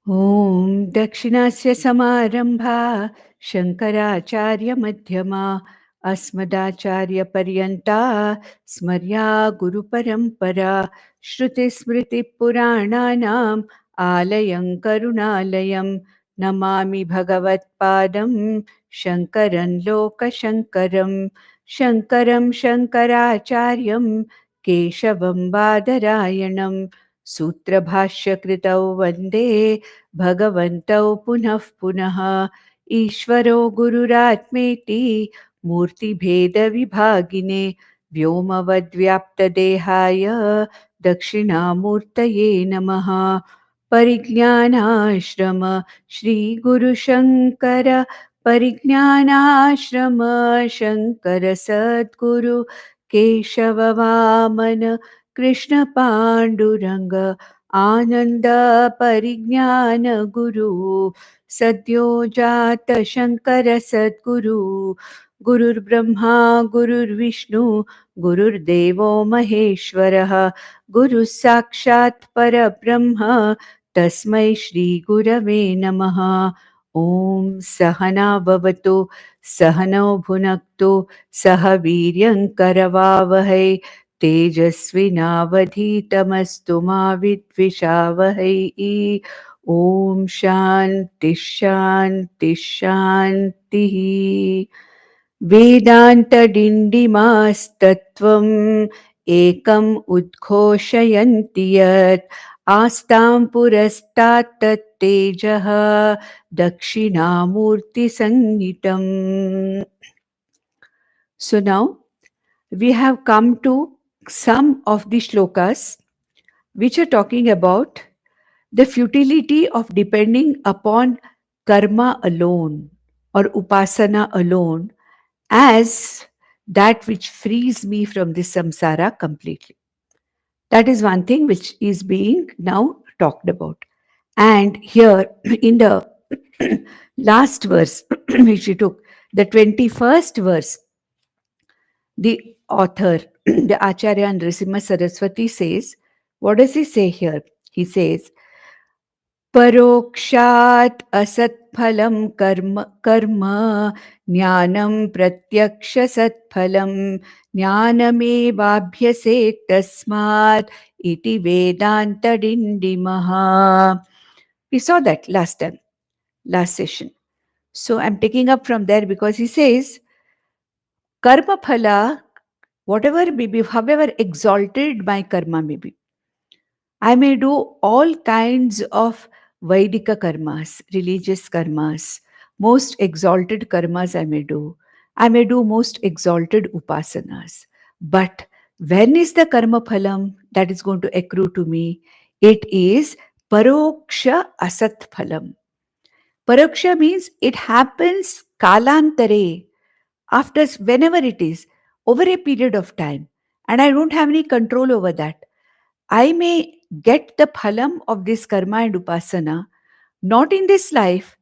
Om Dakshinasya Samarambha Shankaracharya Madhyama Asmadacharya Paryanta Smarya Guru Parampara Shruti Smriti Purananam Alayam Karunalayam Namami Bhagavat Padam Shankaran Loka Shankaram Shankaram Shankaracharyam Keshavam Badarayanam Sutra Bhashya Kritau Vande Bhagavantau Punah Punah Ishvaro Gururatmeti Murti Bheda Vibhagine Vyomavadvyapta Dehaya Dakshinamurtaye Namaha Parijnanashrama Shri Guru Shankara Parijnanashrama Shankara Sadguru Keshava Vamana Krishna Panduranga Ananda Parignana Guru Sadyo Jata Shankara Sadguru Gurur Brahma Gurur Vishnu Gurur Devo Maheshwaraha Guru Sakshat Parabrahma Tasmai Shri Gurave Namaha Om Sahana Bhavatu Sahano Bhunaktu Sahaviryam Karavavahai तेजस्विनावधीतमस्तु मा विद्विषावहै ॐ शान्ति शान्ति शान्तिः वेदान्तडिण्डिमास्तत्त्वम् एकम् उद्घोषयन्ति यत् आस्तां पुरस्तात् तत्तेजः दक्षिणामूर्तिसंज्ञितम्. So now we have come to some of the shlokas which are talking about the futility of depending upon karma alone or upasana alone as that which frees me from this samsara completely. That is one thing which is being now talked about. And here in the last verse which we took, the 21st verse, the author, the Acharya Narasimha Saraswati says, what does he say here? He says, Parokshat asatphalam karma jnanam pratyaksha satphalam jnanamevabhyase tasmat iti vedantadindimah. We saw that last time, last session. So I'm taking up from there because he says, karma phala, whatever may be, however exalted my karma may be, I may do all kinds of Vaidika karmas, religious karmas, most exalted karmas I may do. I may do most exalted upasanas. But when is the karma phalam that is going to accrue to me? It is paroksha asat phalam. Paroksha means it happens kalantare, after whenever it is, over a period of time. And I don't have any control over that. I may get the phalam of this karma and upasana, not in this life.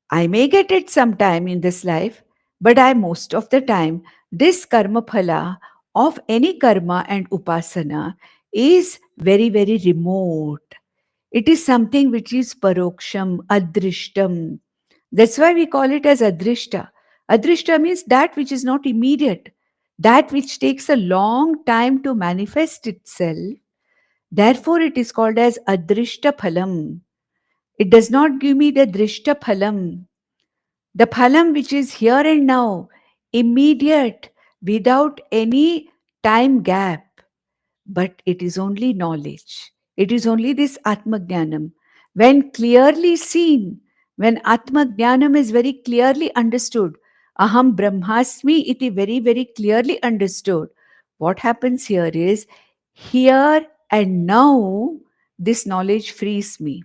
I may get it sometime in this life, but most of the time, this karma phala of any karma and upasana is very, very remote. It is something which is paroksham, adrishtam. That's why we call it as adrishta. Adrishta means that which is not immediate, that which takes a long time to manifest itself. Therefore, it is called as adrishta phalam. It does not give me the drishta phalam. The phalam which is here and now, immediate, without any time gap. But it is only knowledge. It is only this Atma Jnanam. When clearly seen, when Atma Jnanam is very clearly understood, Aham Brahmasmi iti very, very clearly understood, what happens here is, here and now, this knowledge frees me.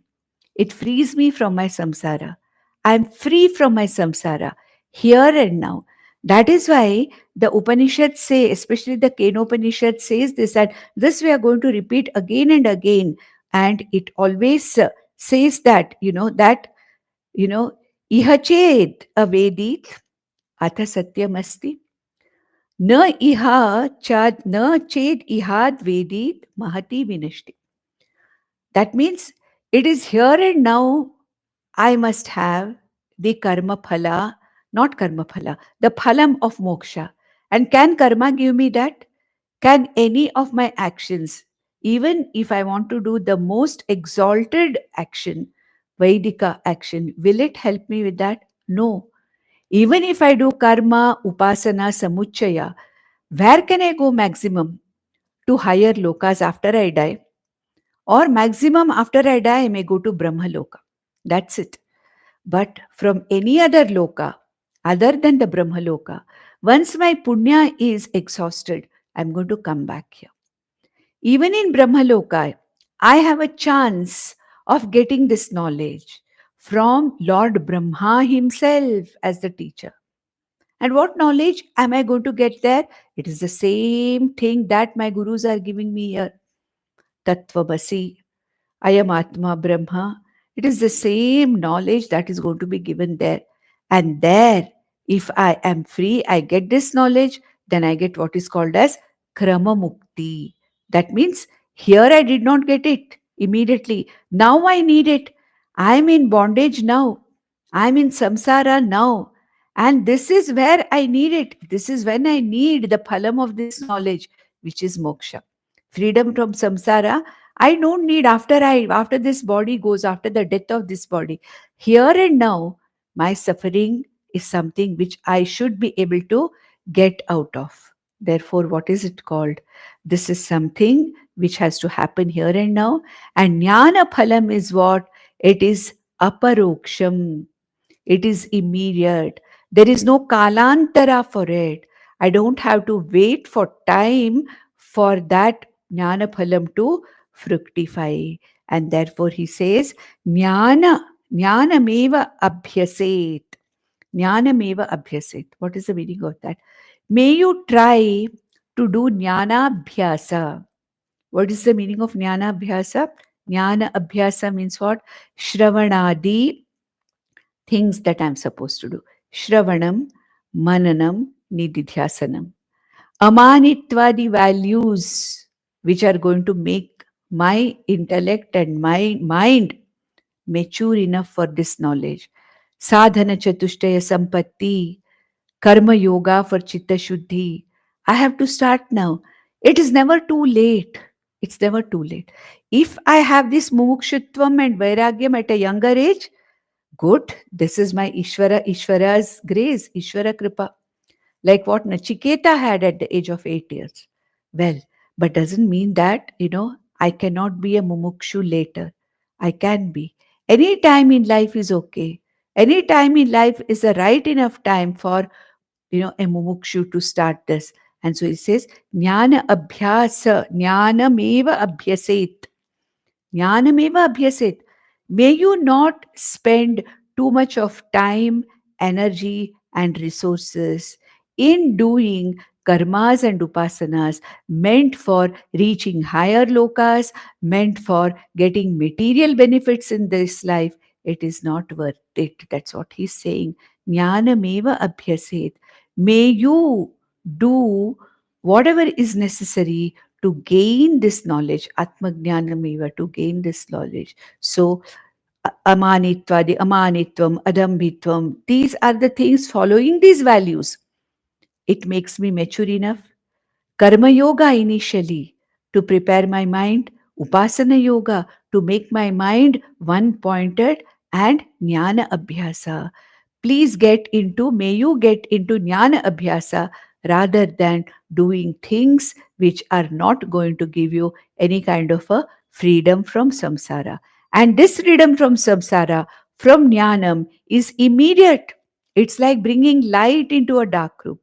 It frees me from my samsara. I am free from my samsara, here and now. That is why the Upanishads say, especially the Kenopanishad says this, and this we are going to repeat again and again. And it always says that, iha ched avedit atha satyamasti. Na ched ihad vedit mahati vinashti. That means It is here and now I must have the karma phala, not karma phala, the phalam of moksha. And can karma give me that? Can any of my actions, even if I want to do the most exalted action, Vaidika action, will it help me with that? No. Even if I do karma, upasana, samuchaya, where can I go maximum? To higher lokas after I die? Or maximum after I die, I may go to Brahma Loka. That's it. But from any other loka, other than the Brahma Loka, once my punya is exhausted, I'm going to come back here. Even in Brahma Loka, I have a chance of getting this knowledge from Lord Brahma himself as the teacher. And what knowledge am I going to get there? It is the same thing that my gurus are giving me here. Tattvamasi, I am Atma Brahma. It is the same knowledge that is going to be given there. And there, if I am free, I get this knowledge, then I get what is called as Krama Mukti. That means here I did not get it immediately. Now I need it. I am in bondage now. I am in samsara now. And this is where I need it. This is when I need the phalam of this knowledge, which is moksha. Freedom from samsara I don't need after this body goes, after the death of this body. Here and now, my suffering is something which I should be able to get out of. Therefore, what is it called? This is something which has to happen here and now. And jnana phalam is what? It is aparoksham. It is immediate. There is no kalantara for it. I don't have to wait for time for that jnana phalam to fructify. And therefore he says, jnanameva abhyaset. Jnanameva abhyaset. What is the meaning of that? May you try to do jnana abhyasa. What is the meaning of jnana abhyasa? Jnana abhyasa means what? Shravanadi things that I'm supposed to do. Shravanam, Mananam, niddhidhyasanam. Amanitvadi values which are going to make my intellect and my mind mature enough for this knowledge. Sadhana chatushtaya sampatti, karma yoga for chitta shuddhi. I have to start now. It is never too late. It's never too late. If I have this mumukshutvam and vairagyam at a younger age, good, this is my Ishvara's grace, Ishvara Kripa, like what Nachiketa had at the age of 8 years. Well, but doesn't mean that, I cannot be a mumukshu later. I can be. Any time in life is okay. Any time in life is a right enough time for, a mumukshu to start this. And so he says, Jnana abhyasa, jnanameva abhyaset. Jnanameva abhyaset. May you not spend too much of time, energy, and resources in doing karmas and upasanas meant for reaching higher lokas, meant for getting material benefits in this life. It is not worth it. That's what he's saying. Jnanameva abhyaset. May you do whatever is necessary to gain this knowledge, Atmajnanameva, to gain this knowledge. So, amanitva, amanitvam, adambhitvam, these are the things following these values. It makes me mature enough. Karma yoga initially to prepare my mind, upasana yoga to make my mind one-pointed, and jnana abhyasa. May you get into jnana abhyasa rather than doing things which are not going to give you any kind of a freedom from samsara. And this freedom from samsara, from jnanam, is immediate. It's like bringing light into a dark room.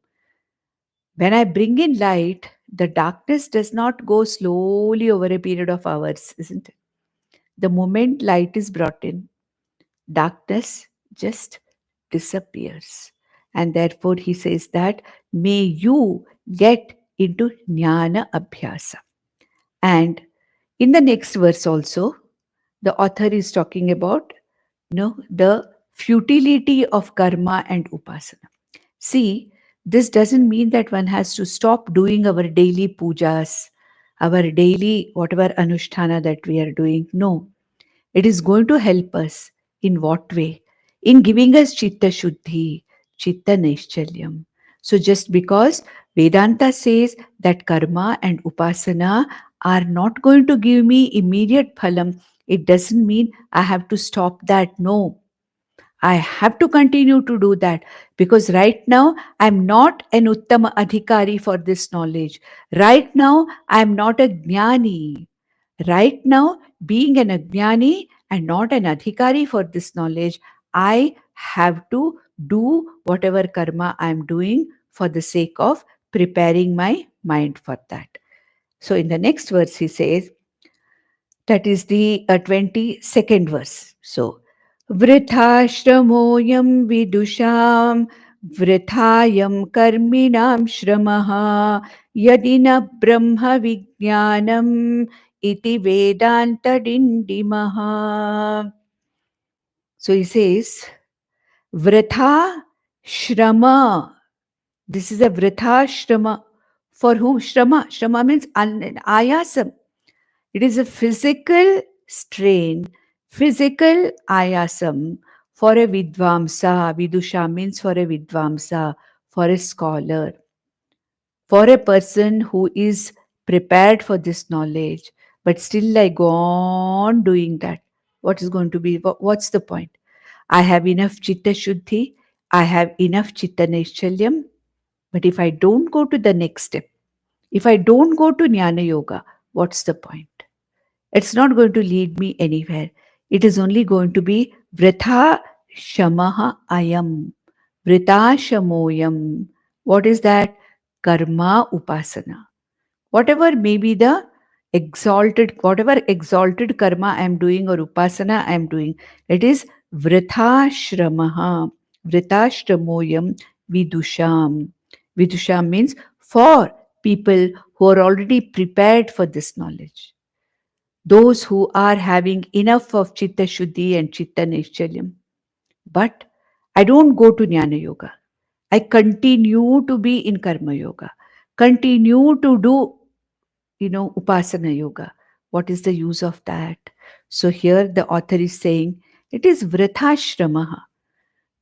When I bring in light, the darkness does not go slowly over a period of hours, isn't it? The moment light is brought in, darkness just disappears. And therefore, he says that may you get into jnana abhyasa. And in the next verse also, the author is talking about the futility of karma and upasana. See, this doesn't mean that one has to stop doing our daily pujas, our daily whatever anushtana that we are doing. No. It is going to help us. In what way? In giving us chitta shuddhi, chitta naischalya. So just because Vedanta says that karma and upasana are not going to give me immediate phalam, it doesn't mean I have to stop that. No, I have to continue to do that, because right now I'm not an Uttama Adhikari for this knowledge. Right now I'm not a Jnani. Right now, being an Ajnani and not an Adhikari for this knowledge, I have to do whatever karma I'm doing for the sake of preparing my mind for that. So in the next verse, he says, that is the 22nd verse. So, Vrithashramoyam vidusham vrithayam karminam shramaha yadina brahma vijnanam iti vedantadindimaha. So he says, Vritha Shrama. This is a Vritha Shrama. For whom? Shrama. Shrama means ayasam. It is a physical strain, physical ayasam for a vidvamsa. Vidusha means for a vidvamsa, for a scholar, for a person who is prepared for this knowledge, but still I go on doing that. What is going to be, what's the point? I have enough chitta shuddhi, I have enough chitta naischalyam, but if I don't go to the next step, if I don't go to jnana yoga, what's the point? It's not going to lead me anywhere. It is only going to be vritha shamaha ayam, vrita shamoyam. What is that? Karma upasana. Whatever may be the whatever exalted karma I am doing or upasana I am doing, it is vritha shramaha, vrita shramoyam vidusham. Vidusham means for people who are already prepared for this knowledge. Those who are having enough of chitta shuddhi and chitta naischalyam. But I don't go to jnana yoga. I continue to be in karma yoga, continue to do, upasana yoga. What is the use of that? So here the author is saying it is vrithashramaha.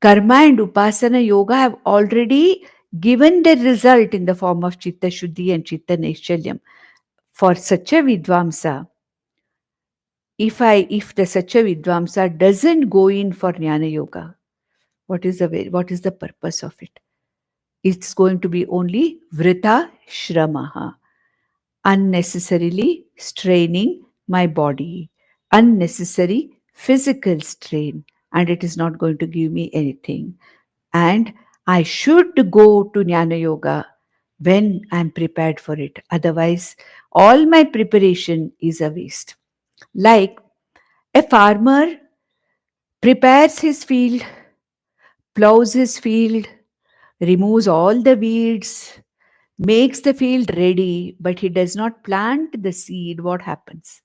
Karma and upasana yoga have already given the result in the form of chitta shuddhi and chitta naischalyam. For such a vidvamsa, if the such a vidvamsa doesn't go in for jnana yoga, what is the purpose of it? It's going to be only vrita shramaha, unnecessarily straining my body, unnecessary physical strain, and it is not going to give me anything. And I should go to jnana yoga when I'm prepared for it. Otherwise, all my preparation is a waste. Like a farmer prepares his field, plows his field, removes all the weeds, makes the field ready, but he does not plant the seed. What happens?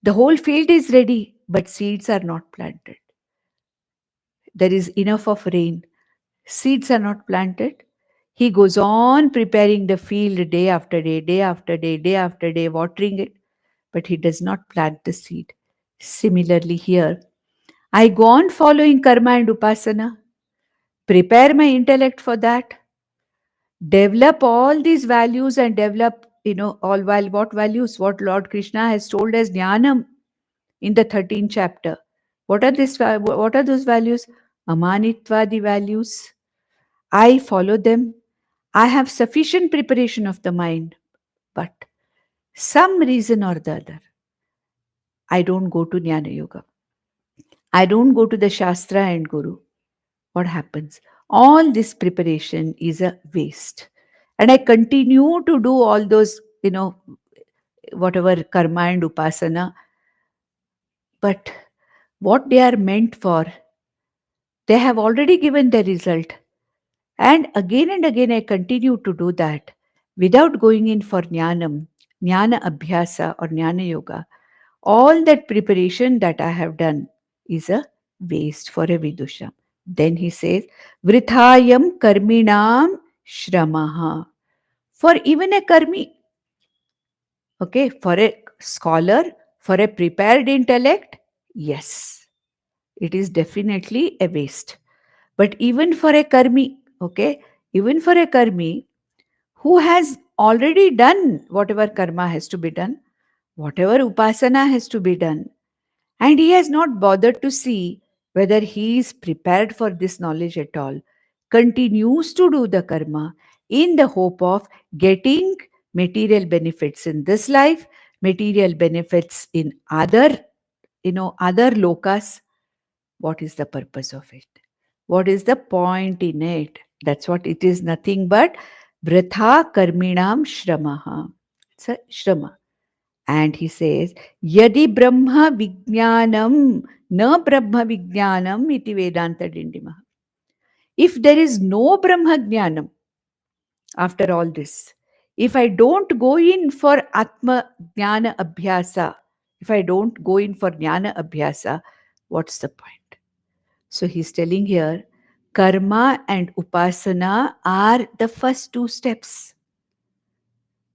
The whole field is ready, but seeds are not planted. There is enough of rain. Seeds are not planted. He goes on preparing the field day after day, day after day, day after day, watering it, but he does not plant the seed. Similarly, here, I go on following karma and upasana, prepare my intellect for that, develop all these values and develop, all what values? What Lord Krishna has told as jnanam in the 13th chapter. What are those values? Amanitvadi values. I follow them. I have sufficient preparation of the mind, but some reason or the other, I don't go to jnana yoga. I don't go to the shastra and guru. What happens? All this preparation is a waste. And I continue to do all those, whatever karma and upasana. But what they are meant for, they have already given the result. And again I continue to do that without going in for jnana abhyasa or jnana yoga. All that preparation that I have done is a waste for a vidusha. Then he says, Vrithayam karminam shramaha. For even a karmi, okay, for a scholar, for a prepared intellect, Yes, it is definitely a waste. But even for a karmi, okay, even for a karmi who has already done whatever karma has to be done, whatever upasana has to be done, and he has not bothered to see whether he is prepared for this knowledge at all, continues to do the karma in the hope of getting material benefits in this life, material benefits in other, other lokas. What is the purpose of it? What is the point in it? That's what it is, nothing but vritha karminam shramaha. It's a shrama. And he says, Yadi Brahma Vijnanam, na Brahma Vijnanam iti Vedantadindimah. If there is no Brahma Jnanam after all this, if I don't go in for Atma Jnana Abhyasa, if I don't go in for Jnana Abhyasa, what's the point? So he's telling here, karma and upasana are the first two steps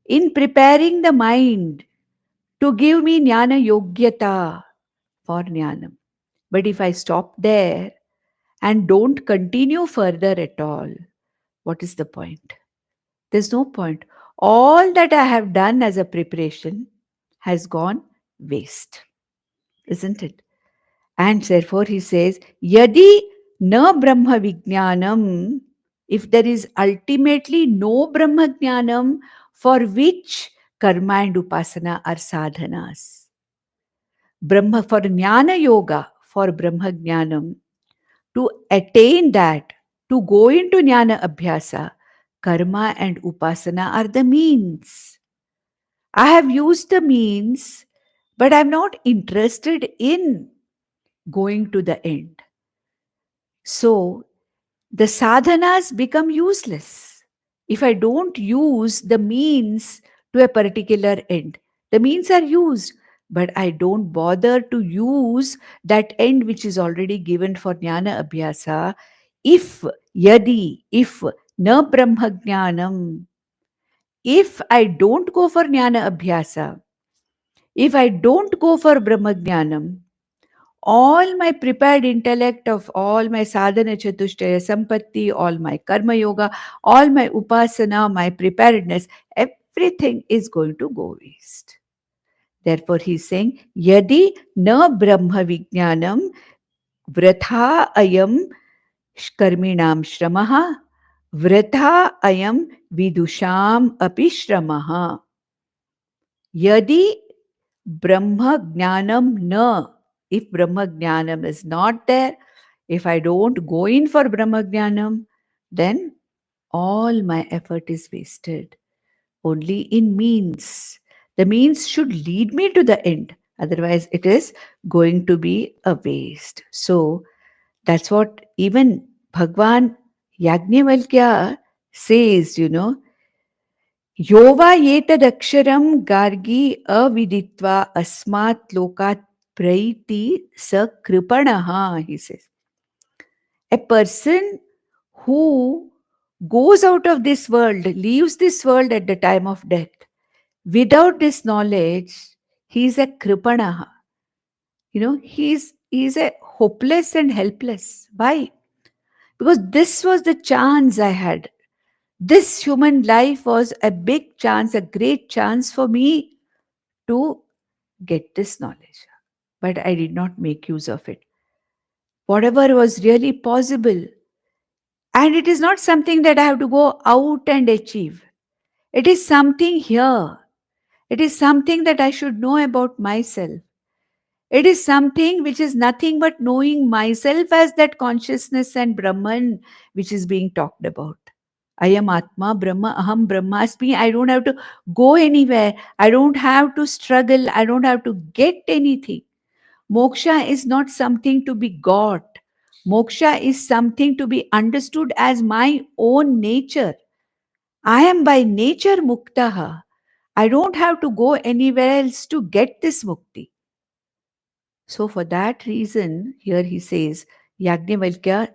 in preparing the mind to give me jnana yogyata for jnanam. But if I stop there and don't continue further at all, what is the point? There's no point. All that I have done as a preparation has gone waste, isn't it? And therefore he says, Yadi na Brahma Vijnanam, if there is ultimately no Brahma Jnanam for which karma and upasana are sadhanas. Brahma for Jnana Yoga, for Brahma Jnanam, to attain that, to go into Jnana Abhyasa, karma and upasana are the means. I have used the means, but I'm not interested in going to the end. So the sadhanas become useless if I don't use the means to a particular end. The means are used, but I don't bother to use that end which is already given for jnana abhyasa. If na brahma jnanam, if I don't go for jnana abhyasa, if I don't go for brahma jnanam, all my prepared intellect of all my sadhana chatushtaya sampatti, all my karma yoga, all my upasana, my preparedness, everything is going to go waste. Therefore, he is saying, Yadi na brahma vijnanam vratha ayam karminam shramaha vratha ayam vidusham api shramaha. Yadi Brahma Jnanam na, if Brahma Jnanam is not there, if I don't go in for Brahma Jnanam, then all my effort is wasted. Only in means. The means should lead me to the end. Otherwise, it is going to be a waste. So, that's what even Bhagwan Yajnavalkya says, Yova yetadaksharam gargi aviditva asmat lokat praiti sa kripanaha, he says. A person who goes out of this world, leaves this world at the time of death, without this knowledge, he is a kripanaha. He's a hopeless and helpless. Why? Because this was the chance I had. This human life was a big chance, a great chance for me to get this knowledge. But I did not make use of it. Whatever was really possible. And it is not something that I have to go out and achieve. It is something here. It is something that I should know about myself. It is something which is nothing but knowing myself as that consciousness and Brahman which is being talked about. I am Atma, Brahma, Aham Brahmasmi. I don't have to go anywhere. I don't have to struggle. I don't have to get anything. Moksha is not something to be got. Moksha is something to be understood as my own nature. I am by nature muktaha. I don't have to go anywhere else to get this mukti. So for that reason, here he says, Yajnavalkya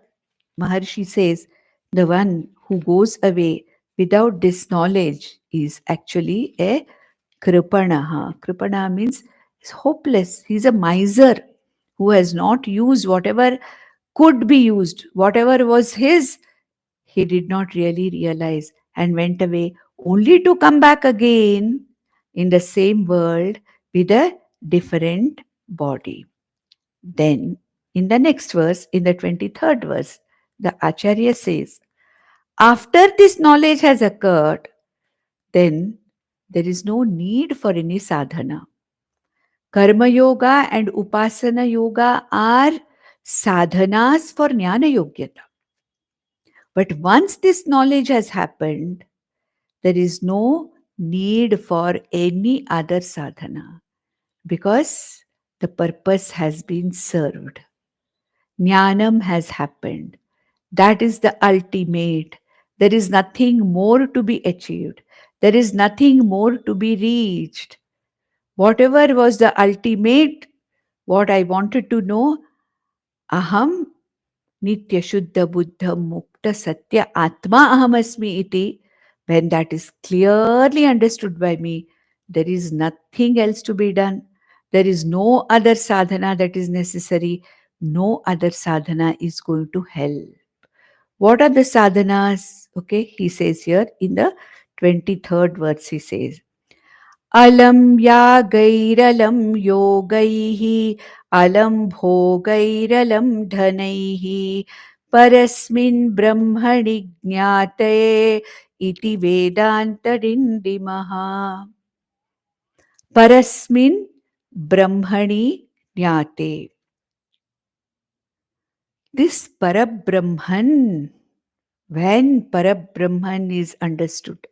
Maharshi says, the one who goes away without this knowledge is actually a kripanaha. Kripanaha means he's hopeless. He's a miser who has not used whatever could be used, whatever was his, he did not really realize and went away only to come back again in the same world with a different body. Then, in the next verse, in the 23rd verse, the Acharya says, after this knowledge has occurred, then there is no need for any sadhana. Karma yoga and upasana yoga are sadhanas for jnana yogyata. But once this knowledge has happened, there is no need for any other sadhana because the purpose has been served. Jnanam has happened. That is the ultimate. There is nothing more to be achieved. There is nothing more to be reached. Whatever was the ultimate, what I wanted to know, aham nitya shuddha buddha mukta satya atma ahamasmi iti, when that is clearly understood by me, there is nothing else to be done. There is no other sadhana that is necessary. No other sadhana is going to help. What are the sadhanas? Okay, he says here in the 23rd verse, he says, Alam yagairalam yogaihi alam bhogairalam dhanaihi parasmin brahmani jnate iti vedantadindimaha. Parasmin brahmani jnate. This Parabrahman, when Parabrahman is understood,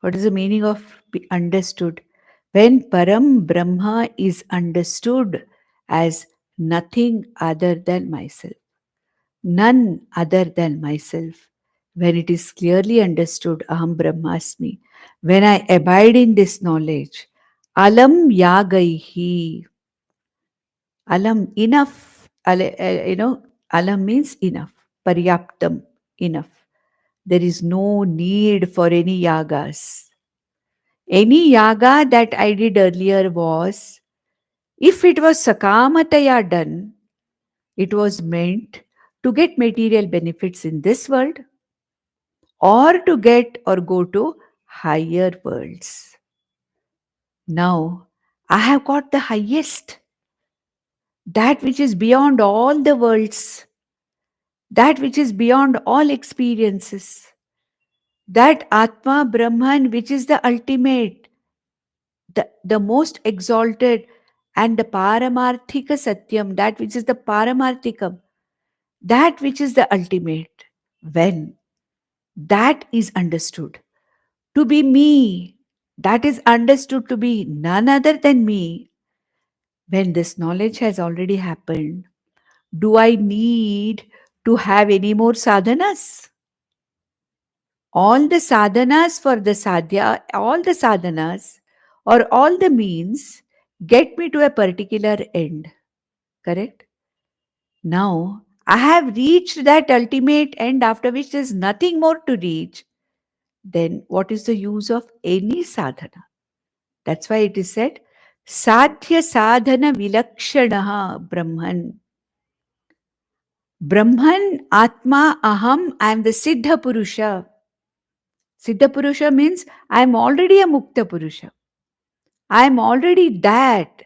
what is the meaning of be understood? When Param Brahma is understood as nothing other than myself, none other than myself, when it is clearly understood, Aham Brahmasmi, when I abide in this knowledge, Alam Yagaihi, Alam, enough, Alam means enough, Paryaptam, enough. There is no need for any yagas. Any yaga that I did earlier was, if it was sakamataya done, it was meant to get material benefits in this world or to get or go to higher worlds. Now, I have got the highest, that which is beyond all the worlds, that which is beyond all experiences, that Atma Brahman which is the ultimate, the most exalted, and the Paramarthika Satyam, that which is the Paramarthikam, that which is the ultimate. When that is understood to be me, that is understood to be none other than me, when this knowledge has already happened, do I need to have any more sadhanas? All the sadhanas for the sadhya, all the sadhanas or all the means get me to a particular end. Correct? Now, I have reached that ultimate end after which there is nothing more to reach. Then what is the use of any sadhana? That's why it is said, Sadhya sadhana vilakshanaha Brahman. Brahman, Atma, Aham, I am the Siddha Purusha. Siddha Purusha means I am already a Mukta Purusha. I am already that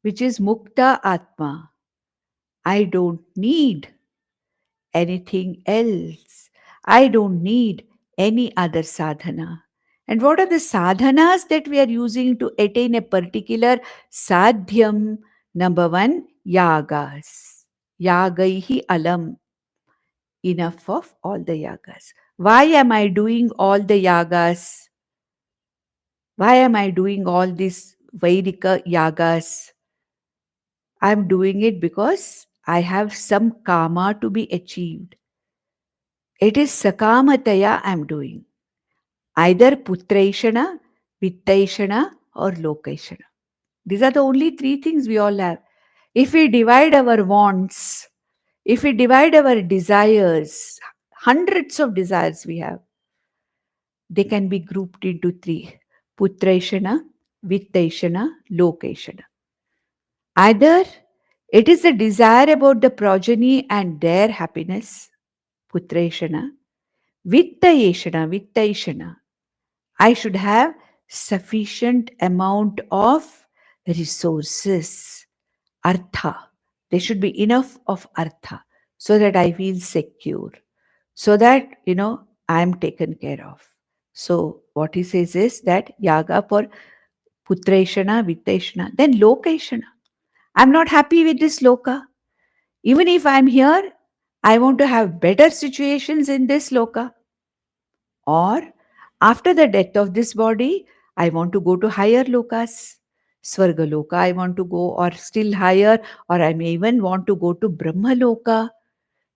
which is Mukta Atma. I don't need anything else. I don't need any other sadhana. And what are the sadhanas that we are using to attain a particular sadhyam? Number one, yagas. Yagaihi alam. Enough of all the yagas. Why am I doing all the yagas? Why am I doing all these Vaidika yagas? I'm doing it because I have some karma to be achieved. It is sakamataya I'm doing. Either putraishana, vittaishana or lokaishana. These are the only three things we all have. If we divide our wants, if we divide our desires, hundreds of desires we have, they can be grouped into three. Putraishana, vittaishana, lokaishana. Either It is the desire about the progeny and their happiness. Putreshana. Vittaishana. I should have sufficient amount of resources. Artha. There should be enough of artha so that I feel secure. So that, I am taken care of. So what he says is that yaga for putreshana, vitteshana, then lokeshana. I'm not happy with this loka. Even if I'm here, I want to have better situations in this loka. Or after the death of this body, I want to go to higher lokas. Swarga loka, I want to go, or still higher, or I may even want to go to Brahma loka.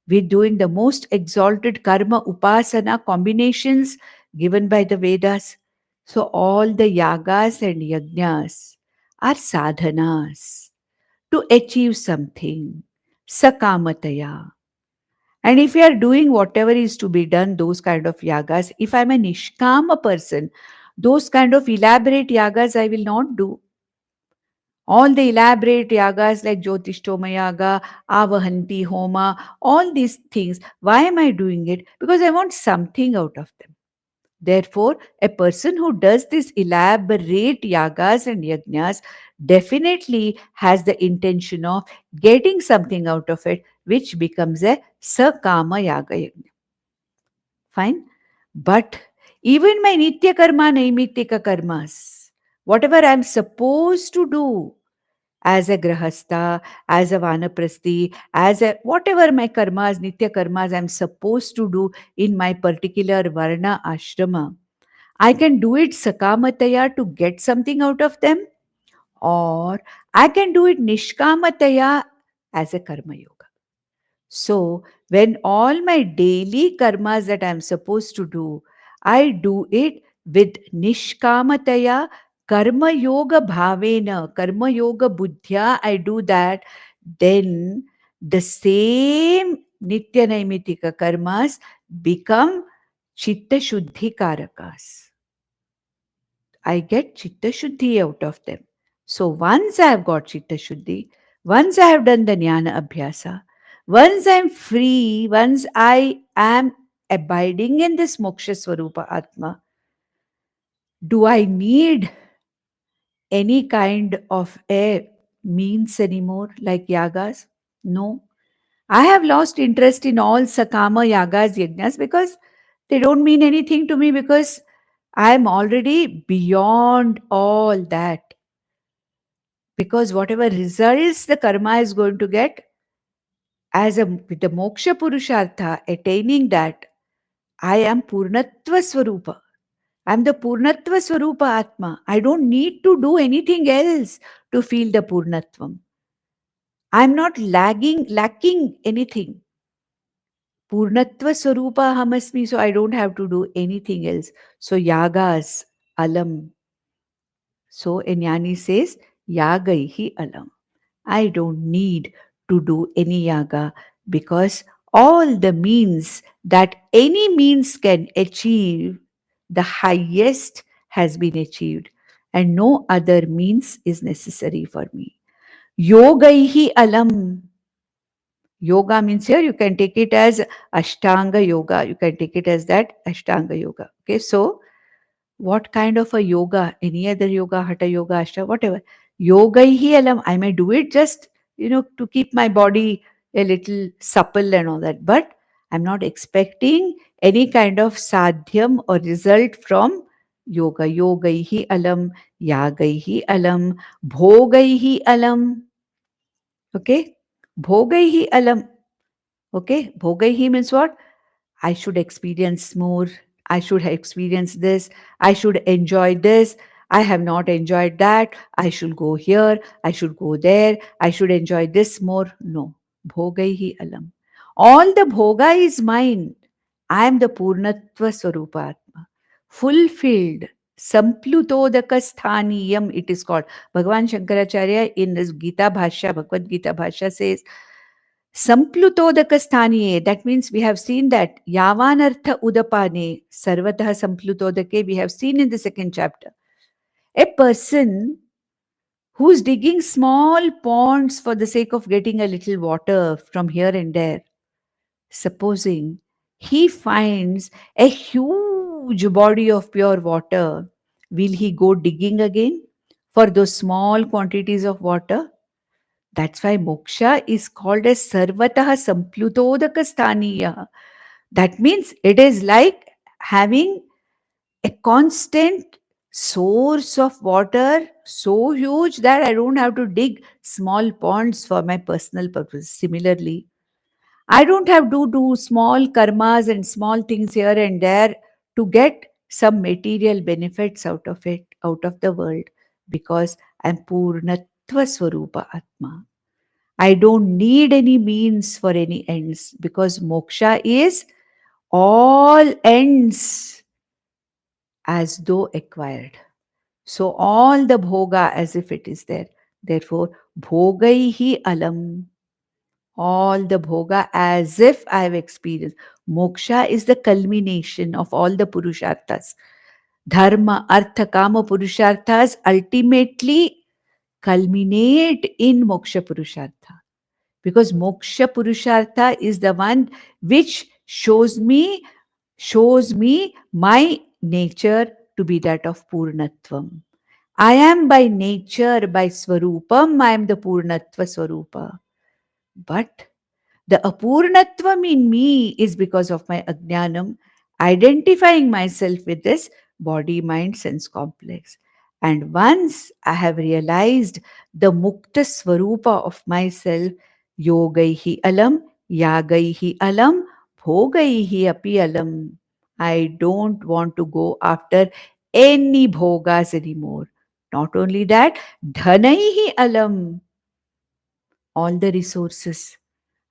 We're doing the most exalted karma upasana combinations given by the Vedas. So all the yagas and yajnas are sadhanas to achieve something. Sakamataya. And if you are doing whatever is to be done, those kind of yagas, if I'm a nishkama person, those kind of elaborate yagas I will not do. All the elaborate yagas like Jyotishtoma Yaga, Avahanti Homa, all these things, why am I doing it? Because I want something out of them. Therefore, a person who does these elaborate yagas and yajnas definitely has the intention of getting something out of it, which becomes a sakama yaga yajna. Fine? But even my nitya karma, naimittika karmas, whatever I'm supposed to do as a grahastha, as a vanaprasthi, as a whatever my karmas, nitya karmas I'm supposed to do in my particular varna ashrama, I can do it sakamataya to get something out of them, or I can do it nishkamataya as a karma yoga. So, when all my daily karmas that I'm supposed to do, I do it with nishkamataya, karma yoga bhavena, karma yoga buddhya, I do that, then the same nitya naimitika karmas become chitta shuddhi karakas. I get chitta shuddhi out of them. So once I have got chitta shuddhi, once I have done the jnana abhyasa, once I am free, once I am abiding in this moksha swarupa atma, do I need any kind of a means anymore like yagas? No. I have lost interest in all sakama yagas, yajnas because they don't mean anything to me because I am already beyond all that. Because whatever results the karma is going to get, with the moksha purushartha, attaining that, I am purnatva swarupa. I am the purnatva swarupa atma. I don't need to do anything else to feel the purnatvam. I am not lacking anything. Purnatva swarupa hamasmi, so I don't have to do anything else. So yagas, alam. So Jnani says, yagaihi alam. I don't need to do any yaga because all the means that any means can achieve, the highest has been achieved and no other means is necessary for me. Yogaihi alam. Yoga means here you can take it as Ashtanga yoga. You can take it as that Ashtanga yoga. Okay, so what kind of a yoga? Any other yoga, hatha yoga, ashta, whatever. Yogaihi alam. I may do it just, to keep my body a little supple and all that. But I'm not expecting any kind of sadhyam or result from yoga. Yogaihi alam, yagaihi alam, bhogaihi alam. Okay? Bhogaihi alam. Okay? Bhogaihi means what? I should experience more. I should have experienced this. I should enjoy this. I have not enjoyed that. I should go here. I should go there. I should enjoy this more. No. Bhogaihi alam. All the bhoga is mine. I am the Purnatva Swarupatma. Fulfilled. Samplutodaka sthaniyam it is called. Bhagavan Shankaracharya in his Gita Bhashya, Bhagavad Gita Bhashya says, Samplutodaka sthaniye, that means we have seen that Yavanartha Udapane, Sarvatah Samplutodake, we have seen in the second chapter. A person who's digging small ponds for the sake of getting a little water from here and there. Supposing he finds a huge body of pure water, will he go digging again for those small quantities of water? That's why moksha is called as sarvatah samplutodaka sthaniya. That means it is like having a constant source of water so huge that I don't have to dig small ponds for my personal purpose. Similarly, I don't have to do small karmas and small things here and there to get some material benefits out of it, out of the world, because I'm Purnatva Swarupa Atma. I don't need any means for any ends because moksha is all ends as though acquired. So all the bhoga as if it is there. Therefore, bhogaihi alam. All the bhoga as if I have experienced. Moksha is the culmination of all the purusharthas. Dharma, artha, kama purusharthas ultimately culminate in moksha purushartha. Because moksha purushartha is the one which shows me my nature to be that of Purnatvam. I am by nature, by Swarupam, I am the Purnatva Swarupa. But the apurnatvam in me is because of my ajnanam, identifying myself with this body, mind, sense complex. And once I have realized the mukta swarupa of myself, yogaihi alam, yagaihi alam, bhogaihi api alam. I don't want to go after any bhogas anymore. Not only that, dhanaihi alam, all the resources.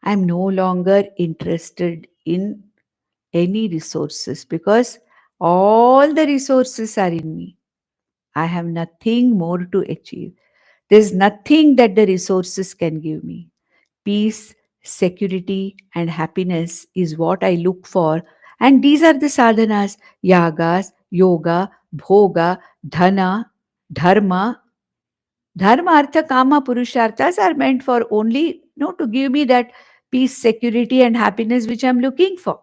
I'm no longer interested in any resources because all the resources are in me. I have nothing more to achieve. There's nothing that the resources can give me. Peace, security, and happiness is what I look for. And these are the sadhanas: yagas, yoga, bhoga, dhana, dharma. Dharma, artha, kama, purusharthas are meant for only to give me that peace, security, and happiness which I'm looking for.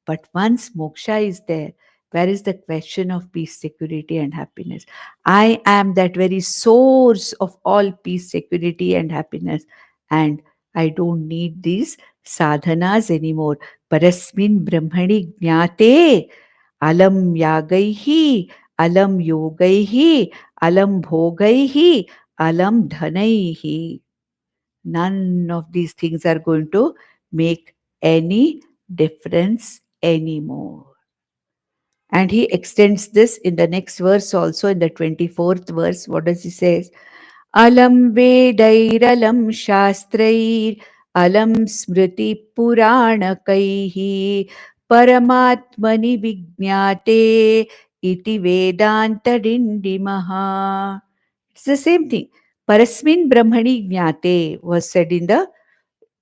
But once moksha is there, where is the question of peace, security, and happiness? I am that very source of all peace, security, and happiness. And I don't need these sadhanas anymore. Parasmin brahmani jnate alam yagaihi, alam yogaihi, alam bhogaihi, alam dhanaihi. None of these things are going to make any difference anymore. And he extends this in the next verse also, in the 24th verse. What does he say? Alam vedairalam shastrair alam smriti puranakaihi paramatmani vijnate iti vedantadindimah. It's the same thing. Parasmin brahmani jnate was said in the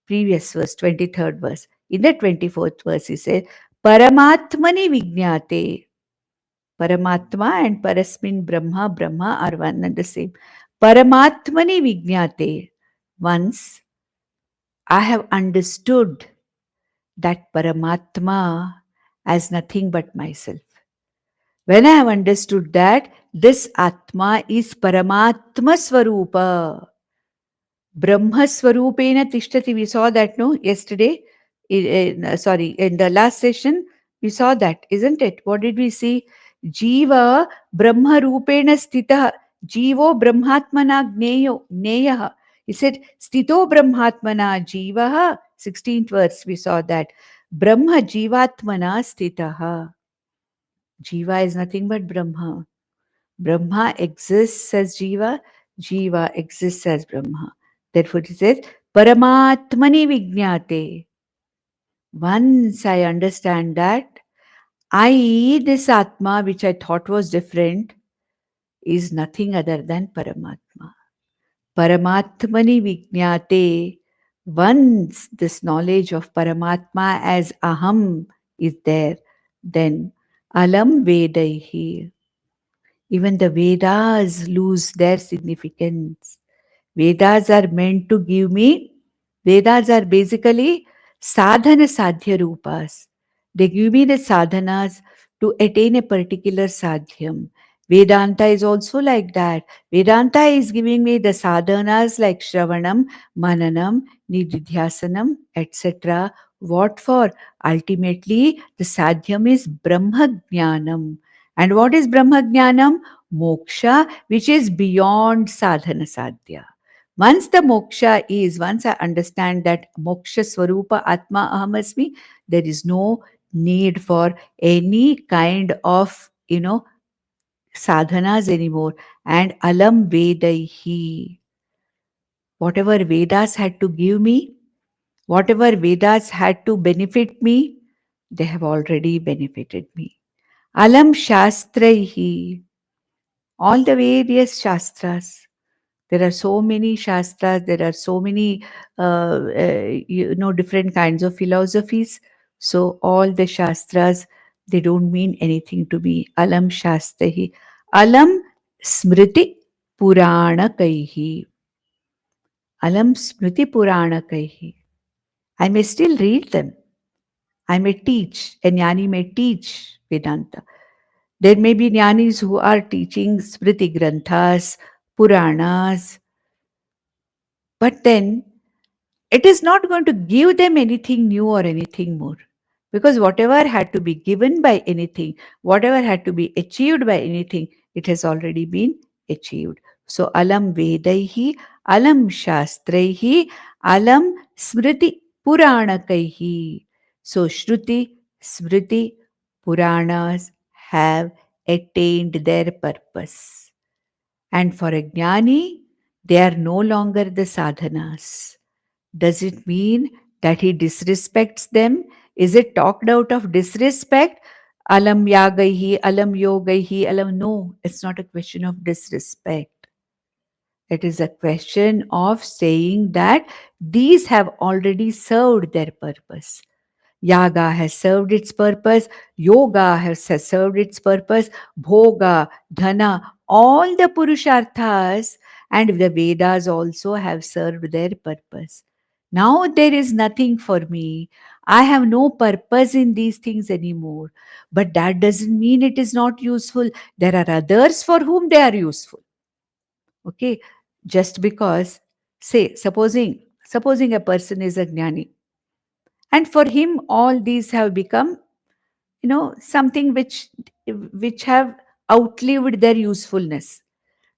previous verse, 23rd verse. In the 24th verse, he said, Paramatmani vijnate. Paramatma and Parasmin Brahma are one and the same. Paramatmani vijnate. Once I have understood that Paramatma as nothing but myself. When I have understood that this Atma is Paramatma Swarupa, Brahma Swarupena Tishtati, we saw that, no, yesterday. In the last session, we saw that, isn't it? What did we see? Jiva Brahma Rupena Stita, Jivo Brahmatmana Gneyaha. He said, Stito Brahmatmana Jivaha, 16th verse, we saw that. Brahma Jivatmana Stitaha. Jiva is nothing but Brahma. Brahma exists as Jiva, Jiva exists as Brahma. Therefore, it says, Paramatmani Vijnate. Once I understand that, this Atma, which I thought was different, is nothing other than Paramatma. Paramatmani Vijnate. Once this knowledge of Paramatma as Aham is there, then Alam Vedaihi. Even the Vedas lose their significance. Vedas are meant to give me, Vedas are basically sadhana sadhya rupas. They give me the sadhanas to attain a particular sadhyam. Vedanta is also like that. Vedanta is giving me the sadhanas like Shravanam, Mananam, niddhidhyasanam, etc. What for? Ultimately, the sadhyam is Brahma Jnanam. And what is Brahma Jnanam? Moksha, which is beyond sadhana sadhya. Once I understand that moksha swarupa atma ahamasmi, there is no need for any kind of, sadhanas anymore. And alam vedaihi, whatever Vedas had to give me, whatever Vedas had to benefit me, they have already benefited me. Alam shastraihi, all the various shastras. There are so many shastras, there are so many, different kinds of philosophies. So all the shastras, they don't mean anything to me. Alam shastrahi. Alam smriti purana kaihi. Alam smriti purana kaihi. I may still read them. I may teach. A jnani may teach Vedanta. There may be jnanis who are teaching smriti granthas, puranas, but then it is not going to give them anything new or anything more. Because whatever had to be given by anything, whatever had to be achieved by anything, it has already been achieved. So, alam vedaihi, alam shastraihi, alam smriti puranakaihi. So, Shruti, Smriti, Puranas have attained their purpose. And for a jnani, they are no longer the sadhanas. Does it mean that he disrespects them? Is it talked out of disrespect? Alam yagaihi, alam yogaihi, alam. No, it's not a question of disrespect. It is a question of saying that these have already served their purpose. Yaga has served its purpose, yoga has served its purpose, bhoga, dhana, all the purusharthas and the Vedas also have served their purpose. Now there is nothing for me. I have no purpose in these things anymore. But that doesn't mean it is not useful. There are others for whom they are useful. Okay, just because, say, supposing a person is a jnani, and for him all these have become, something which have outlived their usefulness.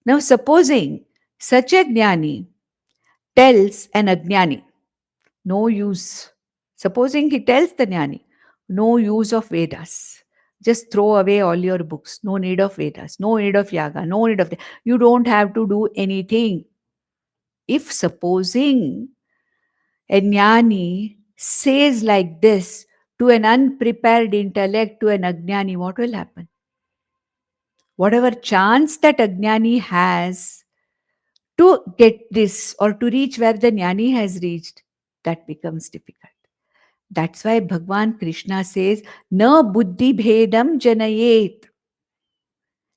Now supposing such a jnani tells an ajnani, no use. Supposing he tells the jnani, no use of Vedas. Just throw away all your books. No need of Vedas. No need of Yaga. No need of. You don't have to do anything. If supposing a jnani says like this to an unprepared intellect, to an ajnani, what will happen? Whatever chance that ajnani has to get this or to reach where the jnani has reached, that becomes difficult. That's why Bhagwan Krishna says, Na buddhi bhedam janayet.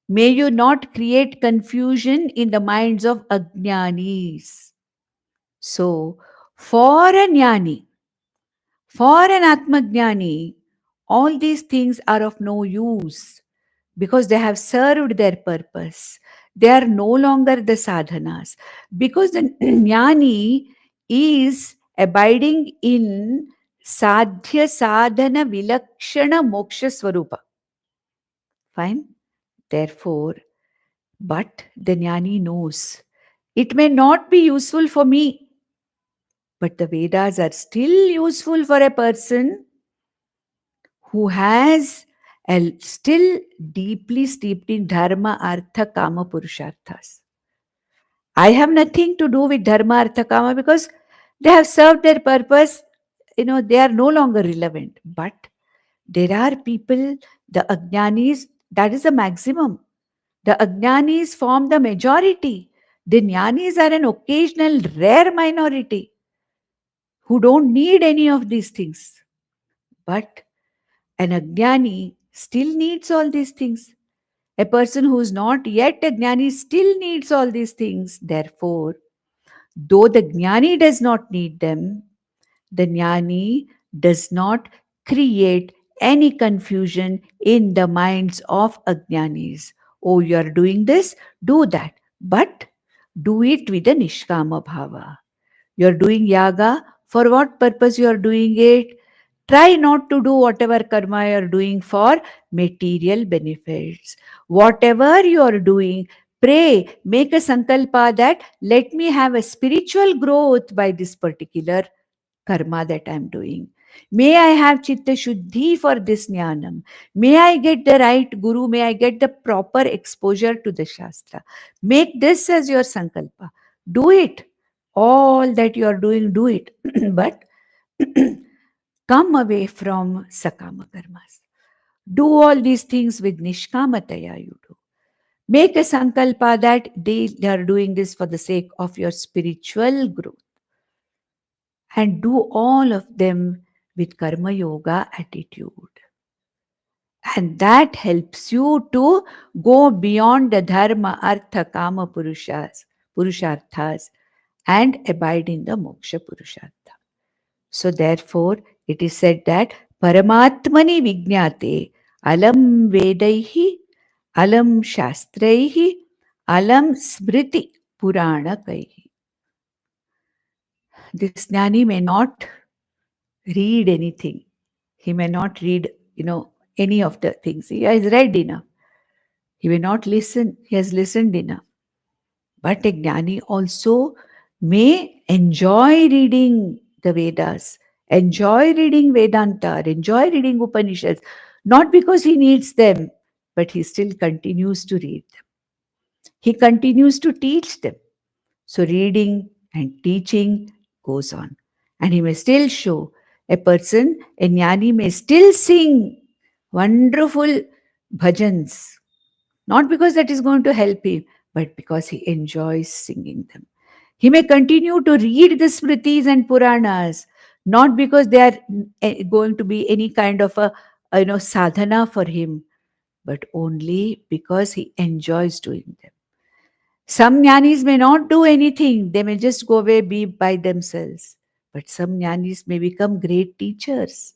May you not create confusion in the minds of ajnanis. So, for a jnani, for an Atmajnani, all these things are of no use because they have served their purpose. They are no longer the sadhanas. Because the jnani is abiding in sadhya sadhana vilakshana moksha swarupa. Fine? Therefore, but the jnani knows it may not be useful for me, but the Vedas are still useful for a person who has still deeply steeped in dharma, artha, kama, purusharthas. I have nothing to do with dharma, artha, kama because they have served their purpose. They are no longer relevant. But there are people, the ajnanis, that is the maximum. The ajnanis form the majority. The jnanis are an occasional, rare minority who don't need any of these things. But an ajnani still needs all these things. A person who is not yet a jnani still needs all these things. Therefore, though the jnani does not need them, the jnani does not create any confusion in the minds of ajnanis. Oh, you are doing this, do that. But do it with a nishkama bhava. You are doing yaga. For what purpose you are doing it? Try not to do whatever karma you are doing for material benefits. Whatever you are doing, pray, make a sankalpa that let me have a spiritual growth by this particular karma that I am doing. May I have chitta shuddhi for this jnanam. May I get the right guru. May I get the proper exposure to the shastra. Make this as your sankalpa. Do it. All that you are doing, do it. But come away from sakama karmas. Do all these things with nishkamataya you do. Make a sankalpa that they are doing this for the sake of your spiritual growth. And do all of them with karma yoga attitude. And that helps you to go beyond the dharma, artha, kama purusharthas and abide in the moksha purushartha. So therefore, it is said that Paramatmani Vijnate Alam Vedaihi, Alam Shastraihi, Alam Smriti Purana Kaihi. This jnani may not read anything. He may not read, any of the things. He has read enough. He may not listen. He has listened enough. But a jnani also may enjoy reading the Vedas, enjoy reading Vedanta, enjoy reading Upanishads, not because he needs them, but he still continues to read them. He continues to teach them. So reading and teaching goes on. And he may still show a person, a jnani may still sing wonderful bhajans, not because that is going to help him, but because he enjoys singing them. He may continue to read the Smritis and Puranas, not because they are going to be any kind of a sadhana for him, but only because he enjoys doing them. Some jnanis may not do anything. They may just go away, be by themselves. But some jnanis may become great teachers.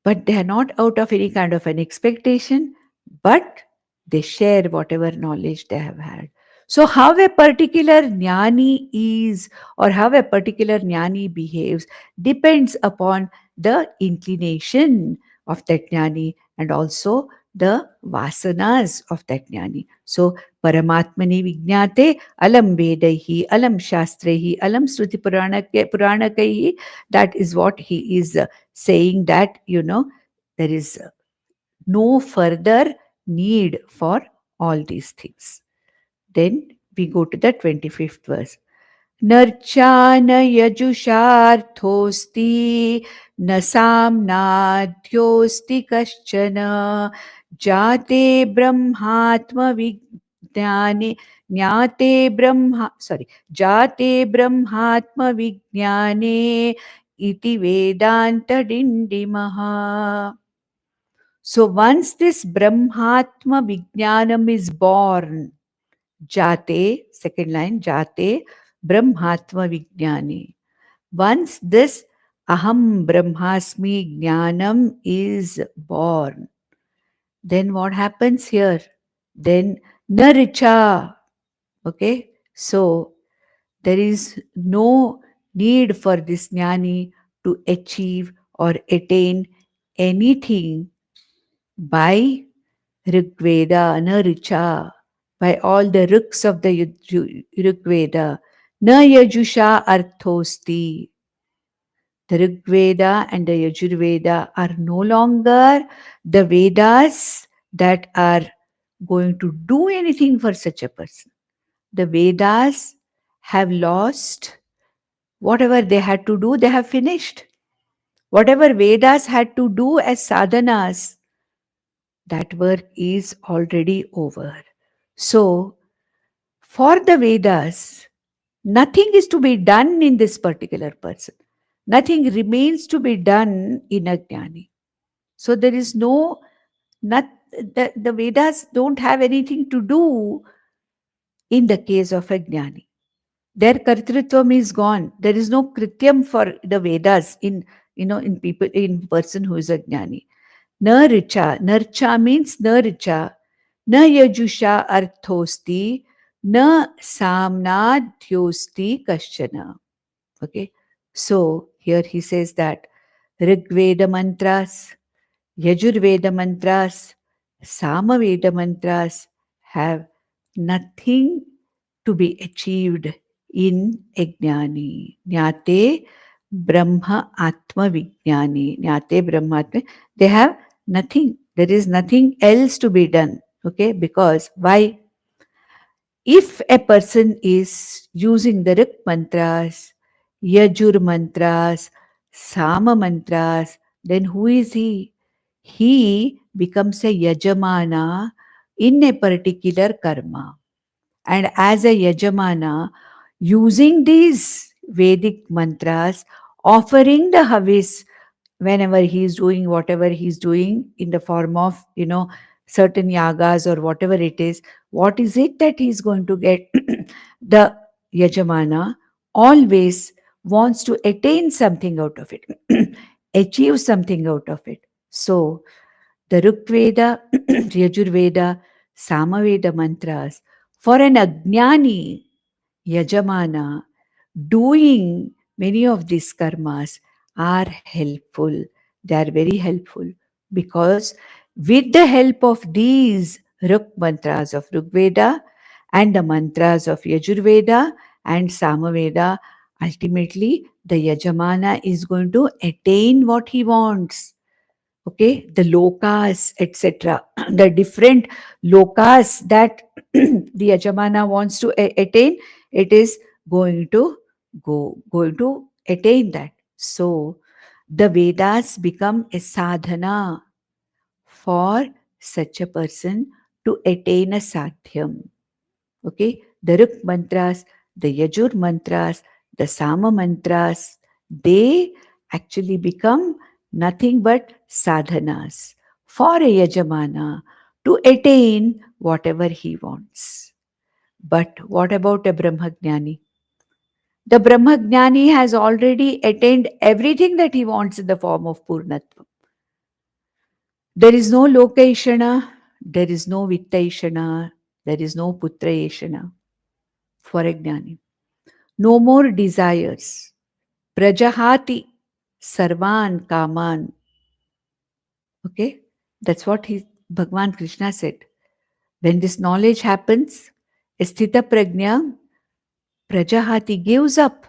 But they are not out of any kind of an expectation, but they share whatever knowledge they have had. So how a particular jnani is or how a particular jnani behaves depends upon the inclination of that jnani and also the vasanas of that jnani. So Paramatmani Vijnate Alam Vedaihi, Alam Shastrehi, Alam Shruti Puranakaihi. That is what he is saying, that there is no further need for all these things. Then we go to the 25th verse. Narchana yajusharthosti nasamnadhyosti kaschana jate brahmatma vijnane jate brahmatma vijnane iti vedantadindimah. So once this brahmatma vijnanam is born, jate, second line, jate brahmatma vijnane. Once this aham brahmasmi jnanam is born, then what happens here? Then naricha. Okay, so there is no need for this jnani to achieve or attain anything by Rigveda, na richa, by all the riks of the Rigveda, na yajusha arthosti. The Rigveda and the Yajurveda are no longer the Vedas that are going to do anything for such a person. The Vedas have lost whatever they had to do, they have finished. Whatever Vedas had to do as sadhanas, that work is already over. So, for the Vedas, nothing is to be done in this particular person. Nothing remains to be done in a jnani. So, there is the Vedas don't have anything to do in the case of a Jnani. Their kartritvam is gone. There is no krityam for the Vedas in person who is a Jnani. Na richa. Narcha means na richa. Na yajusha arthosti. Na samnadhyosti kaschana. Okay. So here he says that Rigveda mantras, Yajurveda mantras, Samaveda mantras have nothing to be achieved in a Jnani. Jnate Brahma Atma Vijnani. Jnate Brahma Atma. They have nothing. There is nothing else to be done. Okay, because why? If a person is using the Rik mantras, Yajur mantras, Sama mantras, then who is he? He becomes a Yajamana in a particular karma. And as a Yajamana, using these Vedic mantras, offering the Havis whenever he is doing whatever he is doing in the form of, certain yagas or whatever it is, what is it that he is going to get? The Yajamana always wants to attain something out of it, achieve something out of it. So, the Rigveda, Yajurveda, Samaveda mantras for an Ajnani Yajamana doing many of these karmas are helpful. They are very helpful because with the help of these Ruk mantras of Rigveda and the mantras of Yajurveda and Samaveda, ultimately the Yajamana is going to attain what he wants. Okay, the lokas, etc. The different lokas that the Yajamana wants to attain, it is going to going to attain that. So the Vedas become a sadhana for such a person to attain a sadhyam. Okay, the Ruk mantras, the Yajur mantras, the Sama mantras, they actually become nothing but sadhanas for a Yajamana to attain whatever he wants. But what about a Brahmagnani? The Brahmagnani has already attained everything that he wants in the form of Purnatva. There is no Lokeshana, there is no Vittaishana, there is no Putrayeshana for a Jnani. No more desires. Prajahati sarvan kaman. Okay, that's what Bhagwan Krishna said. When this knowledge happens, Sthita Prajna, Prajahati gives up.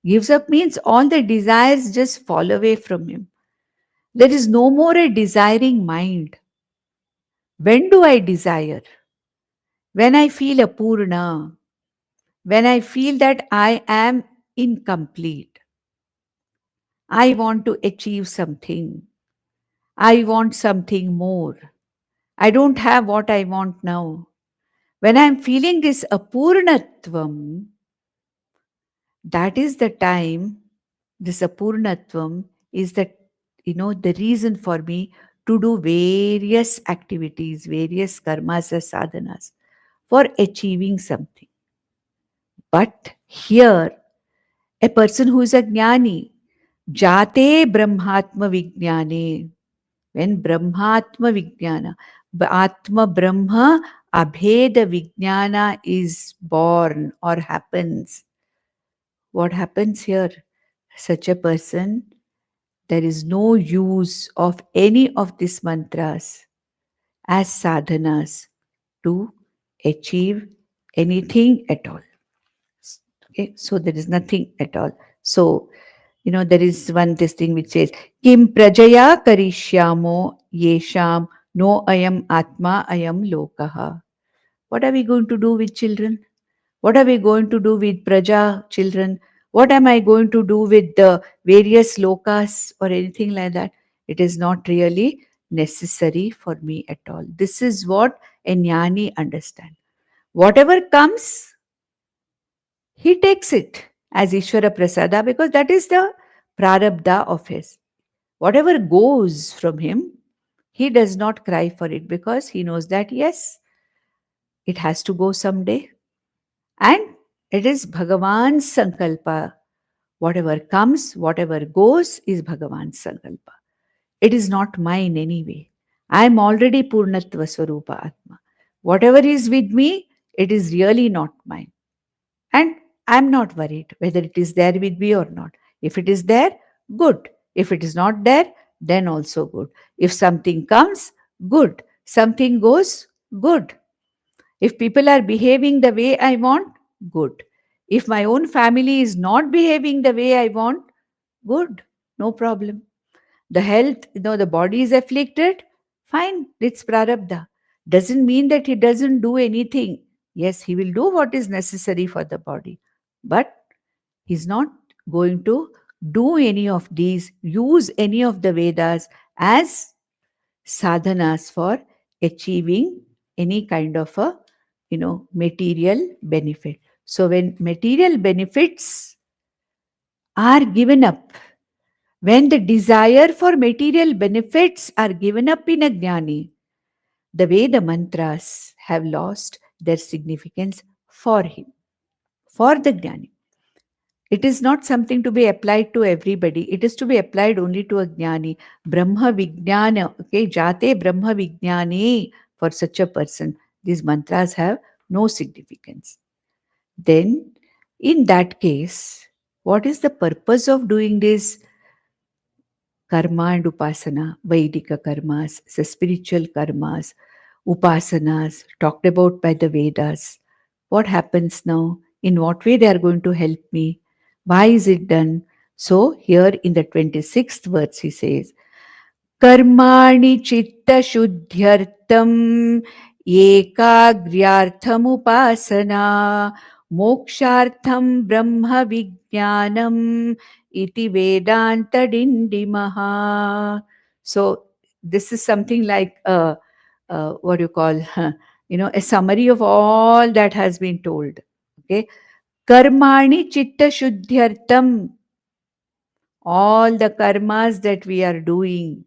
Gives up means all the desires just fall away from him. There is no more a desiring mind. When do I desire? When I feel apurna, when I feel that I am incomplete, I want to achieve something. I want something more. I don't have what I want now. When I'm feeling this apurnatvam, that is the time, this apurnatvam is the reason for me to do various activities, various karmas as sadhanas for achieving something. But here, a person who is a jnani, jate brahmatma vijnane, when brahmatma vijnana, atma brahma abheda vijnana is born or happens, what happens here? Such a person, there is no use of any of these mantras as sadhanas to achieve anything at all. Okay, so there is nothing at all. So, there is this thing which says, Kim prajaya karishyamo yesham no ayam atma ayam lokaha. What are we going to do with children? What are we going to do with praja children? What am I going to do with the various lokas or anything like that? It is not really necessary for me at all. This is what a jnani understands. Whatever comes, he takes it as Ishvara Prasada because that is the prarabdha of his. Whatever goes from him, he does not cry for it because he knows that, yes, it has to go someday. And it is Bhagavan's Sankalpa. Whatever comes, whatever goes is Bhagavan's Sankalpa. It is not mine anyway. I am already Purnatva Swarupa Atma. Whatever is with me, it is really not mine. And I'm not worried whether it is there with me or not. If it is there, good. If it is not there, then also good. If something comes, good. Something goes, good. If people are behaving the way I want, good. If my own family is not behaving the way I want, good. No problem. The health, the body is afflicted, fine, it's prarabdha. Doesn't mean that he doesn't do anything. Yes, he will do what is necessary for the body. But he's not going to do any of these, use any of the Vedas as sadhanas for achieving any kind of a, material benefit. So when material benefits are given up, when the desire for material benefits are given up in a jnani, the Veda mantras have lost their significance for him, for the jnani. It is not something to be applied to everybody. It is to be applied only to a jnani. Brahma vijnana, okay, jate Brahma vijnani, for such a person. These mantras have no significance. Then, in that case, what is the purpose of doing this? Karma and upasana, Vaidika karmas, the spiritual karmas, upasanas, talked about by the Vedas. What happens now? In what way they are going to help me? Why is it done? So here in the 26th verse he says, Karmani chitta shuddhyartam ekagriyartham upasana mokshartham brahma vijnanam iti vedantadindimah. So this is something like what you call, a summary of all that has been told. Okay, Karmani chitta shuddhyartam, all the karmas that we are doing.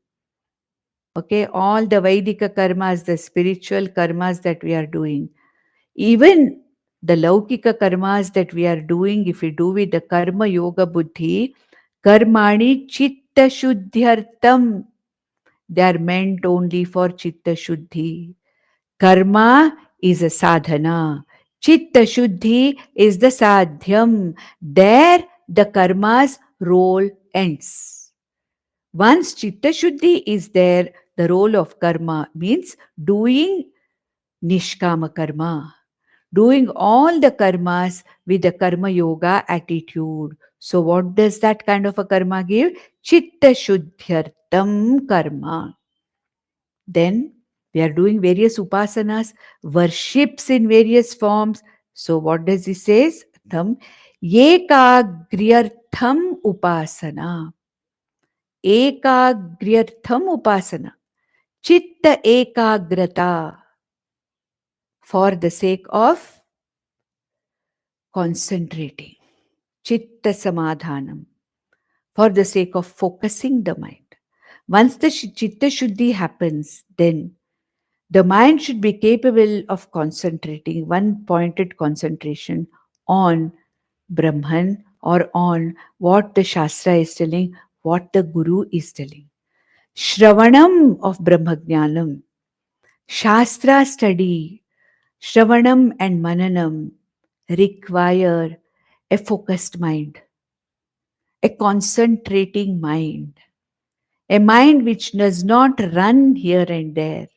Okay, all the Vaidika karmas, the spiritual karmas that we are doing, even the Laukika karmas that we are doing, if we do with the karma yoga buddhi, karmani chitta shuddhyartam, they are meant only for chitta shuddhi. Karma is a sadhana. Chitta shuddhi is the sadhyam. There the karma's role ends. Once chitta shuddhi is there, the role of karma means doing nishkama karma, doing all the karmas with the karma yoga attitude. So what does that kind of a karma give? Chitta shuddhyartam karma. Then we are doing various upasanas, worships in various forms. So what does he says? Tham ekagriyartham upasana. Ekagriyartham upasana. Chitta ekagrata. For the sake of concentrating. Chitta samadhanam. For the sake of focusing the mind. Once the chitta shuddhi happens, then the mind should be capable of concentrating, one pointed concentration on Brahman or on what the Shastra is telling, what the Guru is telling. Shravanam of Brahmajnanam, Shastra study, Shravanam and Mananam require a focused mind, a concentrating mind, a mind which does not run here and there.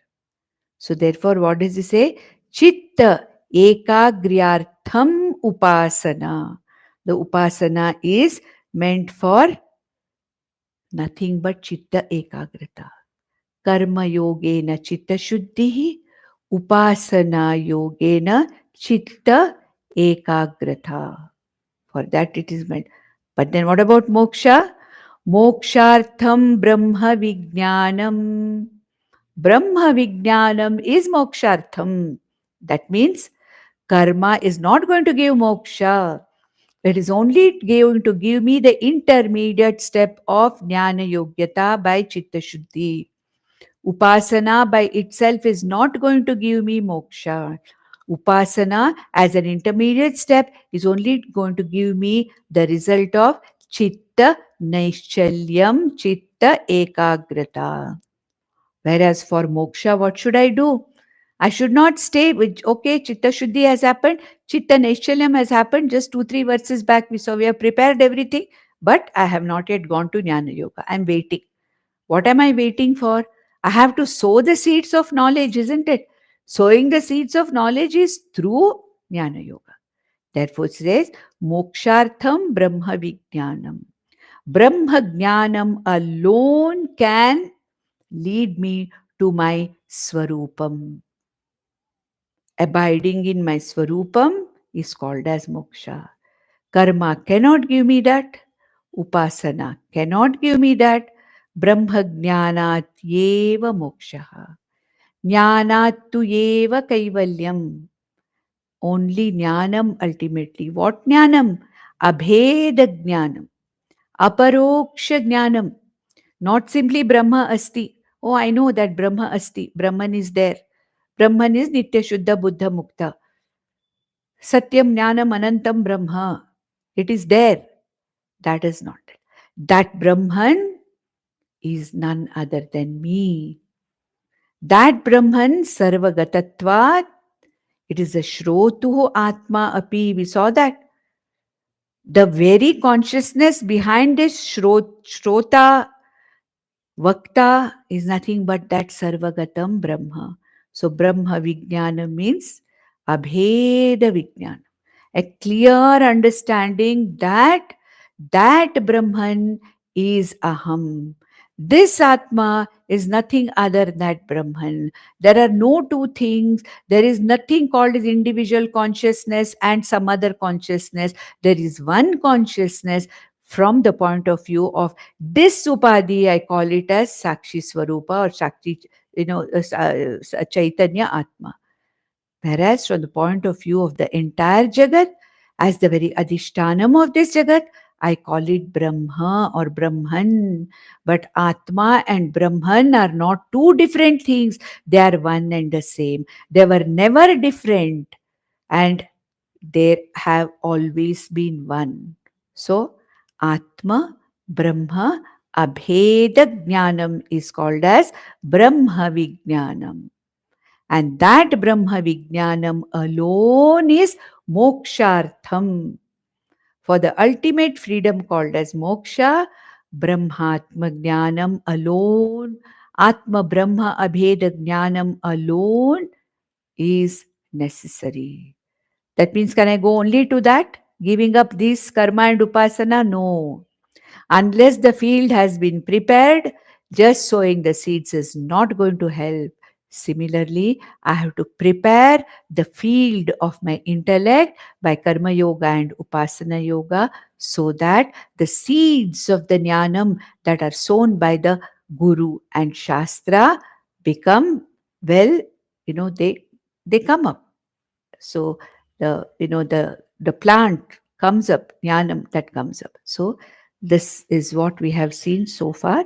So therefore, what does he say? Chitta ekagriyartham upasana. The upasana is meant for nothing but chitta ekagrata. Karma yogena chitta shuddhihi, upasana yogena chitta ekagrata. For that it is meant. But then what about moksha? Mokshartham brahma vijnanam. Brahma vijnanam is mokshartham. That means karma is not going to give moksha. It is only going to give me the intermediate step of jnana yogyata by chitta shuddhi. Upasana by itself is not going to give me moksha. Upasana as an intermediate step is only going to give me the result of chitta naischalyam, chitta ekagrata. Whereas for moksha, what should I do? I should not stay with, okay, chitta shuddhi has happened, chitta naischalyam has happened, just 2-3 verses back we saw, we have prepared everything, but I have not yet gone to Jnana Yoga. I am waiting. What am I waiting for? I have to sow the seeds of knowledge, isn't it? Sowing the seeds of knowledge is through Jnana Yoga. Therefore, it says, Mokshartham Brahma Vijnanam. Brahma Jnanam alone can lead me to my Swarupam. Abiding in my Swarupam is called as moksha. Karma cannot give me that. Upasana cannot give me that. Brahma jnanat yeva mokshaha. Jnanat tu yeva kaivalyam. Only jnanam ultimately. What jnanam? Abheda jnanam. Aproksha jnanam. Not simply Brahma asti. Oh, I know that Brahma asti. Brahman is there. Brahman is Nitya Shuddha Buddha Mukta. Satyam Jnanam Anantam Brahma. It is there. That is not it. That Brahman is none other than me. That Brahman Sarvagatatvat, it is a Shrotuhu Atma Api. We saw that. The very consciousness behind this Shrota Vakta is nothing but that Sarvagatam Brahma. So Brahma Vijnana means Abheda Vijnana. A clear understanding that that Brahman is Aham. This Atma is nothing other than that Brahman. There are no two things. There is nothing called as individual consciousness and some other consciousness. There is one consciousness from the point of view of this Upadhi. I call it as Sakshi Swarupa or Shakti, Chaitanya Atma. Whereas from the point of view of the entire Jagat, as the very Adhishtanam of this Jagat, I call it Brahma or Brahman. But Atma and Brahman are not two different things. They are one and the same. They were never different and they have always been one. So, Atma, Brahma, Abheda Jnanam is called as Brahma Vijnanam. And that Brahma Vijnanam alone is mokshartham. For the ultimate freedom called as moksha, Brahmatma Jnanam alone, Atma Brahma Abheda Jnanam alone is necessary. That means, can I go only to that? Giving up this karma and upasana? No. Unless the field has been prepared, just sowing the seeds is not going to help. Similarly, I have to prepare the field of my intellect by karma yoga and upasana yoga so that the seeds of the jnanam that are sown by the guru and shastra become, well, they come up. So the plant comes up, jnanam that comes up. So this is what we have seen so far,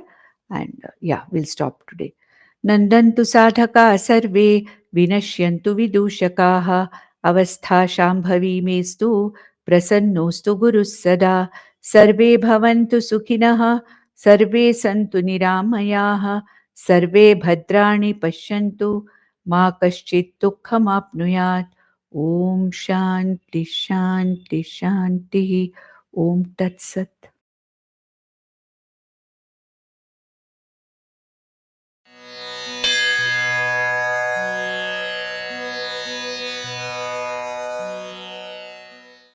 and we'll stop today. Nandantu sadhaka sarve vinashyantu vidushakaha avastha shambhavi mestu prasannostu gurus sada sarve bhavantu sukhinaha sarve santu niramayaha sarve bhadrani pashyantu ma kaschit dukkham apnuyat. Om Shanti Shanti Shanti. Om Tat Sat.